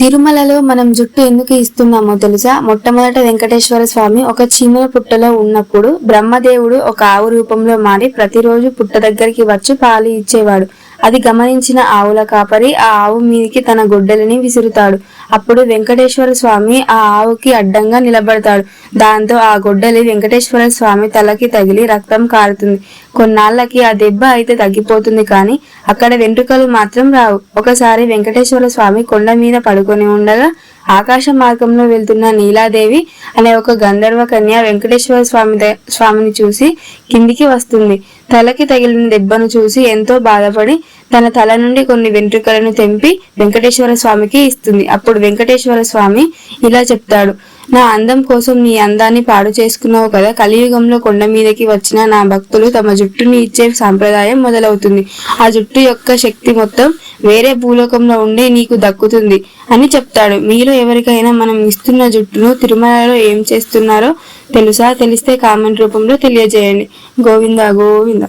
తిరుమలలో మనం జుట్టు ఎందుకు ఇస్తున్నామో తెలుసా? మొట్టమొదట వెంకటేశ్వర స్వామి ఒక చీమల పుట్టలో ఉన్నప్పుడు బ్రహ్మదేవుడు ఒక ఆవు రూపంలో మారి ప్రతిరోజు పుట్ట దగ్గరికి వచ్చి పాలు ఇచ్చేవాడు. అది గమనించిన ఆవుల కాపరి ఆ ఆవు మీదికి తన గొడ్డలిని విసురుతాడు. అప్పుడు వెంకటేశ్వర స్వామి ఆ ఆవుకి అడ్డంగా నిలబడతాడు. దాంతో ఆ గొడ్డలి వెంకటేశ్వర స్వామి తలకి తగిలి రక్తం కారుతుంది. కొన్నాళ్లకి ఆ దెబ్బ అయితే తగ్గిపోతుంది, కానీ అక్కడ వెంట్రుకలు మాత్రం రావు. ఒకసారి వెంకటేశ్వర స్వామి కొండ మీద పడుకొని ఉండగా ఆకాశ మార్గంలో వెళ్తున్న నీలాదేవి అనే ఒక గంధర్వ కన్య వెంకటేశ్వర స్వామిని చూసి కిందికి వస్తుంది. తలకి తగిలిన దెబ్బను చూసి ఎంతో బాధపడి తన తల నుండి కొన్ని వెంట్రుకలను తెంపి వెంకటేశ్వర స్వామికి ఇస్తుంది. అప్పుడు వెంకటేశ్వర స్వామి ఇలా చెప్తాడు: నా అందం కోసం నీ అందాన్ని పాడు చేసుకున్నావు కదా. కలియుగంలో కొండ మీదకి వచ్చిన నా భక్తులు తమ జుట్టుని ఇచ్చే సాంప్రదాయం మొదలవుతుంది. ఆ జుట్టు యొక్క శక్తి మొత్తం వేరే భూలోకంలో ఉండే నీకు దక్కుతుంది అని చెప్తాడు. మీలో ఎవరికైనా మనం ఇస్తున్న జుట్టును తిరుమలలో ఏం చేస్తున్నారో తెలుసా? తెలిస్తే కామెంట్ రూపంలో తెలియజేయండి. గోవింద గోవింద.